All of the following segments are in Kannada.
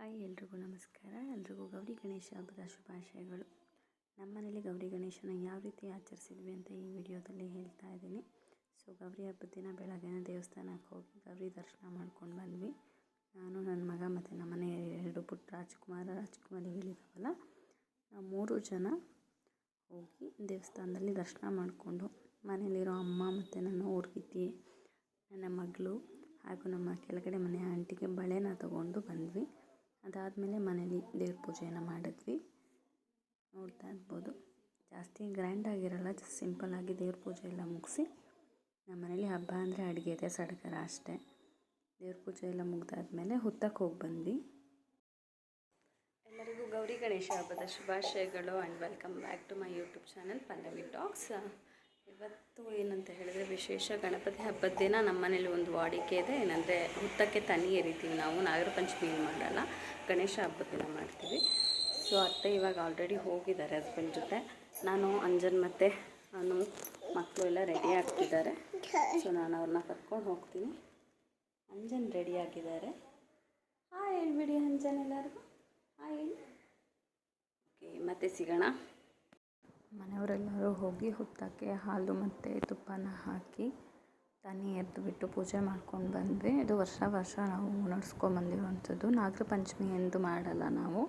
ಹಾಯ್ ಎಲ್ರಿಗೂ ನಮಸ್ಕಾರ. ಎಲ್ರಿಗೂ ಗೌರಿ ಗಣೇಶ ಹಬ್ಬದ ಶುಭಾಶಯಗಳು. ನಮ್ಮ ಮನೇಲಿ ಗೌರಿ ಗಣೇಶನ ಯಾವ ರೀತಿ ಆಚರಿಸಿದ್ವಿ ಅಂತ ಈ ವಿಡಿಯೋದಲ್ಲಿ ಹೇಳ್ತಾ ಇದ್ದೀನಿ. ಸೊ ಗೌರಿ ಹಬ್ಬದ ದಿನ ಬೆಳಗ್ಗೆ ದೇವಸ್ಥಾನಕ್ಕೆ ಹೋಗಿ ಗೌರಿ ದರ್ಶನ ಮಾಡ್ಕೊಂಡು ಬಂದ್ವಿ. ನಾನು, ನನ್ನ ಮಗ ಮತ್ತು ನಮ್ಮ ಮನೆ 2 ಪುಟ್ಟ ರಾಜ್ಕುಮಾರಿಗಳಿದ್ದಾವಲ್ಲ, ನಾವು 3 ಜನ ಹೋಗಿ ದೇವಸ್ಥಾನದಲ್ಲಿ ದರ್ಶನ ಮಾಡಿಕೊಂಡು ಮನೇಲಿರೋ ಅಮ್ಮ ಮತ್ತು ನನ್ನ ಊರ್ಗಿತ್ತಿ, ನನ್ನ ಮಗಳು ಹಾಗೂ ನಮ್ಮ ಕೆಳಗಡೆ ಮನೆ ಆಂಟಿಗೆ ಬಳೆನ ತೊಗೊಂಡು ಬಂದ್ವಿ. ಅದಾದಮೇಲೆ ಮನೇಲಿ ದೇವ್ರ ಪೂಜೆಯನ್ನು ಮಾಡಿದ್ವಿ. ನೋಡ್ತಾ ಇರ್ಬೋದು, ಜಾಸ್ತಿ ಗ್ರ್ಯಾಂಡಾಗಿರಲ್ಲ, ಜಸ್ಟ್ ಸಿಂಪಲ್ಲಾಗಿ ದೇವ್ರ ಪೂಜೆ ಎಲ್ಲ ಮುಗಿಸಿ ನಮ್ಮ ಮನೇಲಿ ಹಬ್ಬ ಅಂದರೆ ಅಡುಗೆ ಇದೆ, ಸಡಗರ ಅಷ್ಟೇ. ದೇವ್ರ ಪೂಜೆ ಎಲ್ಲ ಮುಗ್ದಾದ್ಮೇಲೆ ಹುತ್ತಕ್ಕೆ ಹೋಗಿ ಬಂದ್ವಿ. ಎಲ್ಲರಿಗೂ ಗೌರಿ ಗಣೇಶ ಹಬ್ಬದ ಶುಭಾಶಯಗಳು and welcome back to my YouTube channel Pallavi talks. ಇವತ್ತು ಏನಂತ ಹೇಳಿದ್ರೆ ವಿಶೇಷ ಗಣಪತಿ ಹಬ್ಬದ ದಿನ ನಮ್ಮ ಮನೇಲಿ ಒಂದು ವಾಡಿಕೆ ಇದೆ. ಏನಂದರೆ ಹುತ್ತಕ್ಕೆ ತನಿ ಎರಿತೀವಿ ನಾವು. ನಾಗರ ಪಂಚಮಿ ಮಾಡಲ್ಲ, ಗಣೇಶ ಹಬ್ಬದ ದಿನ ಮಾಡ್ತೀವಿ. ಸೊ ಅತ್ತೆ ಇವಾಗ ಆಲ್ರೆಡಿ ಹೋಗಿದ್ದಾರೆ ಹಸ್ಬೆಂಡ್ ಜೊತೆ. ನಾನು ಅಂಜನ್ ಮತ್ತು ನಾನು ಮಕ್ಕಳು ಎಲ್ಲ ರೆಡಿ ಆಗ್ತಿದ್ದಾರೆ. ಸೊ ನಾನು ಅವ್ರನ್ನ ಕರ್ಕೊಂಡು ಹೋಗ್ತೀನಿ. ಅಂಜನ್ ರೆಡಿ ಆಗಿದ್ದಾರೆ. ಹಾಯ್ ಹೇಳ್ಬಿಡಿ ಅಂಜನ್ ಎಲ್ಲರಿಗೂ. ಹಾಯ್ ಹೇಳಿ. ಓಕೆ, ಮತ್ತೆ ಸಿಗೋಣ. ಮನೆಯವರೆಲ್ಲರೂ ಹೋಗಿ ಹುತ್ತಕ್ಕೆ ಹಾಲು ಮತ್ತು ತುಪ್ಪನ ಹಾಕಿ ತನಿ ಎರೆದುಬಿಟ್ಟು ಪೂಜೆ ಮಾಡ್ಕೊಂಡು ಬಂದ್ವಿ. ಇದು ವರ್ಷ ನಾವು ನಡ್ಸ್ಕೊಂಬಂದಿರುವಂಥದ್ದು. ನಾಗರ ಪಂಚಮಿ ಎಂದು ಮಾಡಲ್ಲ ನಾವು.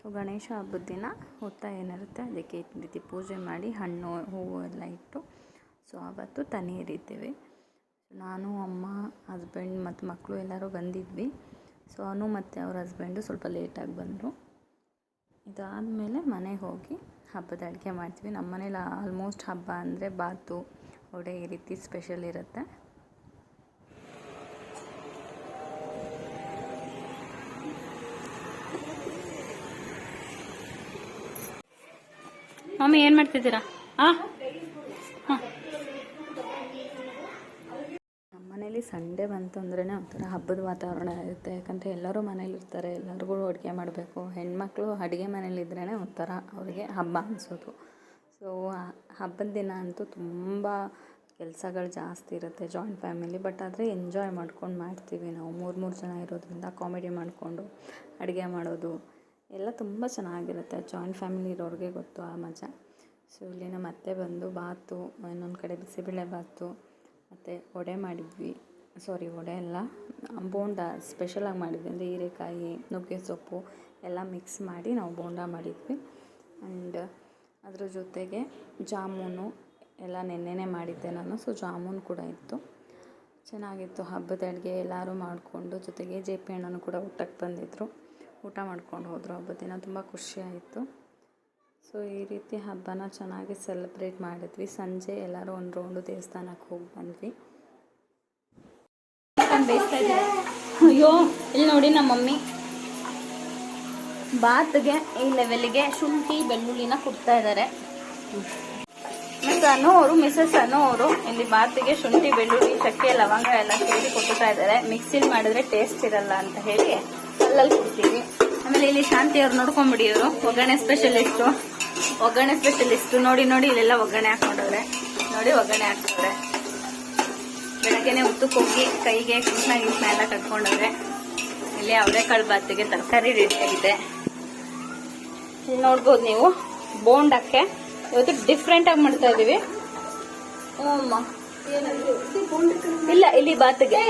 ಸೊ ಗಣೇಶ ಹಬ್ಬದ ದಿನ ಹುತ್ತ ಏನಿರುತ್ತೆ ಅದಕ್ಕೆ ಈ ರೀತಿ ಪೂಜೆ ಮಾಡಿ ಹಣ್ಣು ಹೂವು ಎಲ್ಲ ಇಟ್ಟು ಸೊ ಆವತ್ತು ತನಿ ಎರಿತೀವಿ. ನಾನು, ಅಮ್ಮ, ಹಸ್ಬೆಂಡ್ ಮತ್ತು ಮಕ್ಕಳು ಎಲ್ಲರೂ ಬಂದಿದ್ವಿ. ಸೊ ಅವನು ಮತ್ತು ಅವ್ರ ಹಸ್ಬೆಂಡು ಸ್ವಲ್ಪ ಲೇಟಾಗಿ ಬಂದರು. ಇದಾದಮೇಲೆ ಮನೆಗೆ ಹೋಗಿ ಹಬ್ಬದ ಅಡುಗೆ ಮಾಡ್ತೀವಿ. ನಮ್ಮ ಮನೇಲಿ ಆಲ್ಮೋಸ್ಟ್ ಹಬ್ಬ ಅಂದರೆ ಬಾತು, ವಡೆ ಈ ರೀತಿ ಸ್ಪೆಷಲ್ ಇರುತ್ತೆ. ಮಮ್ಮಿ ಏನು ಮಾಡ್ತಿದ್ದೀರಾ? ಮನೇಲಿ ಸಂಡೇ ಬಂತು ಅಂದ್ರೇ ಒಂಥರ ಹಬ್ಬದ ವಾತಾವರಣ ಇರುತ್ತೆ. ಯಾಕಂದರೆ ಎಲ್ಲರೂ ಮನೇಲಿರ್ತಾರೆ, ಎಲ್ಲರಿಗೂ ಅಡುಗೆ ಮಾಡಬೇಕು. ಹೆಣ್ಮಕ್ಳು ಅಡುಗೆ ಮನೇಲಿದ್ರೇ ಒಂಥರ ಅವ್ರಿಗೆ ಹಬ್ಬ ಅನಿಸೋದು. ಸೊ ಹಬ್ಬದ ದಿನ ಅಂತೂ ತುಂಬ ಕೆಲಸಗಳು ಜಾಸ್ತಿ ಇರುತ್ತೆ ಜಾಯಿಂಟ್ ಫ್ಯಾಮಿಲಿ. ಬಟ್ ಆದರೆ ಎಂಜಾಯ್ ಮಾಡ್ಕೊಂಡು ಮಾಡ್ತೀವಿ ನಾವು. 3 ಜನ ಇರೋದ್ರಿಂದ ಕಾಮಿಡಿ ಮಾಡಿಕೊಂಡು ಅಡುಗೆ ಮಾಡೋದು ಎಲ್ಲ ತುಂಬ ಚೆನ್ನಾಗಿರುತ್ತೆ. ಜಾಯಿಂಟ್ ಫ್ಯಾಮಿಲಿ ಇರೋರಿಗೆ ಗೊತ್ತು ಆ ಮಜಾ. ಸೊ ಇಲ್ಲಿ ನಮ್ಮ ಅತ್ತೆ ಬಂದು ಬಾತು, ಇನ್ನೊಂದು ಕಡೆ ಬಿಸಿಬೇಳೆ ಬಾತು ಮತ್ತು ವಡೆ ಮಾಡಿದ್ವಿ. ವಡೆ ಎಲ್ಲ ಬೋಂಡ ಸ್ಪೆಷಲಾಗಿ ಮಾಡಿದ್ವಿ. ಅಂದರೆ ಹೀರೆಕಾಯಿ, ನುಗ್ಗೆ ಸೊಪ್ಪು ಎಲ್ಲ ಮಿಕ್ಸ್ ಮಾಡಿ ನಾವು ಬೋಂಡ ಮಾಡಿದ್ವಿ. ಆ್ಯಂಡ್ ಅದ್ರ ಜೊತೆಗೆ ಜಾಮೂನು ಎಲ್ಲ ನೆನ್ನೆನೇ ಮಾಡಿದ್ದೆ ನಾನು. ಸೊ ಜಾಮೂನು ಕೂಡ ಇತ್ತು, ಚೆನ್ನಾಗಿತ್ತು. ಹಬ್ಬದ ಅಡುಗೆ ಎಲ್ಲರೂ ಮಾಡಿಕೊಂಡು, ಜೊತೆಗೆ ಜೆ ಪಿ ಅಣ್ಣನೂ ಕೂಡ ಊಟಕ್ಕೆ ಬಂದಿದ್ದರು. ಊಟ ಮಾಡ್ಕೊಂಡು ಹೋದರು. ಹಬ್ಬದ ದಿನ ತುಂಬ ಖುಷಿಯಾಯಿತು. ಸೊ ಈ ರೀತಿ ಹಬ್ಬನ ಚೆನ್ನಾಗಿ ಸೆಲೆಬ್ರೇಟ್ ಮಾಡಿದ್ವಿ. ಸಂಜೆ ಎಲ್ಲರೂ ಒಂದು ರೌಂಡು ದೇವಸ್ಥಾನಕ್ಕೆ ಹೋಗಿ ಬಂದ್ವಿ. ಅಯ್ಯೋ ಇಲ್ಲಿ ನೋಡಿ, ನಮ್ಮ ಮಮ್ಮಿ ಬಾತ್ಗೆ ಈ ಲೆವೆಲ್ಗೆ ಶುಂಠಿ ಬೆಳ್ಳುಳ್ಳಿನ ಕೊಡ್ತಾ ಇದ್ದಾರೆ. ಮಿಸಸ್ ಅನು ಅವರು ಇಲ್ಲಿ ಬಾತಿಗೆ ಶುಂಠಿ ಬೆಳ್ಳುಳ್ಳಿ ಚಕ್ಕೆ ಲವಂಗ ಎಲ್ಲ ಸೇರಿ ಕೊಡ್ತಾ ಇದ್ದಾರೆ. ಮಿಕ್ಸಿಲಿ ಮಾಡಿದ್ರೆ ಟೇಸ್ಟ್ ಇರಲ್ಲ ಅಂತ ಹೇಳಿ ಅಲ್ಲಲ್ಲಿ ಕೊಡ್ತೀವಿ. ಆಮೇಲೆ ಇಲ್ಲಿ ಶಾಂತಿ ಅವ್ರು ನೋಡ್ಕೊಂಡ್ಬಿಡಿ, ಅವರು ಒಗ್ಗರಣೆ ಸ್ಪೆಷಲಿಸ್ಟು. ನೋಡಿ ಇಲ್ಲೆಲ್ಲ ಒಗ್ಗರಣೆ ಹಾಕೊಂಡವ್ರೆ. ನೋಡಿ ಒಗ್ಗರಣೆ ಹಾಕ್ತಾರೆ. ಬೆಳಗ್ಗೆನೆ ಉತ್ತಕ್ಕೆ ಹೋಗಿ ಕೈಗೆ ಕೃಷ್ಣ ಎಲ್ಲ ಕಟ್ಕೊಂಡವ್ರೆ. ಇಲ್ಲಿ ಅವರೆಕಾಳು ಬಾತಿಗೆ ತರಕಾರಿ ರೆಡಿಯಾಗಿದೆ. ಇಲ್ಲಿ ನೋಡ್ಬೋದು ನೀವು, ಬೋಂಡಕ್ಕೆ ಇವತ್ತು ಡಿಫ್ರೆಂಟ್ ಆಗಿ ಮಾಡ್ತಾ ಇದೀವಿ. ಇಲ್ಲ, ಇಲ್ಲಿ ಬಾತಿಗೆ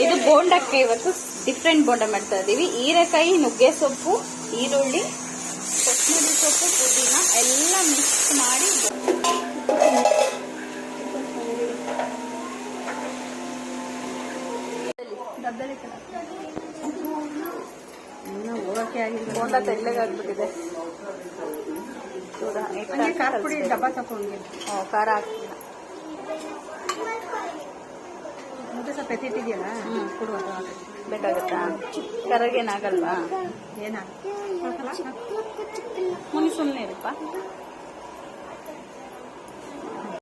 ಇದು ಬೋಂಡಕ್ಕೆ ಇವತ್ತು ಡಿಫ್ರೆಂಟ್ ಬೋಂಡ ಮಾಡ್ತಾ ಇದೀವಿ. ಹೀರೆಕಾಯಿ, ನುಗ್ಗೆ ಸೊಪ್ಪು, ಈರುಳ್ಳಿ, ಕೊತ್ತಂಬರಿ ಸೊಪ್ಪು, ಪುದೀನ ಎಲ್ಲ ಮಿಕ್ಸ್ ಮಾಡಿ ಹೋಗಕ್ಕೆ ಆಗಿಲ್ಲ. ಬೋಂಡ ತೆಳ್ಳಗಾಗ್ಬಿಟ್ಟಿದೆ. ಡಬ್ಬ ತಗೊಂಡು ಖಾರ ಹಾಕ್ತಿಲ್ಲ. ಸ್ವಲ್ಪ ಎತ್ತಿಟ್ಟಿದೆಯಲ್ಲ, ಕೊಡುವಾಗ ಬೇಕಾಗತ್ತಾ? ಕರಗೇನಾಗಲ್ವಾ? ಮುನಿ ಸುಮ್ಮನೆ ಇರಪ್ಪ.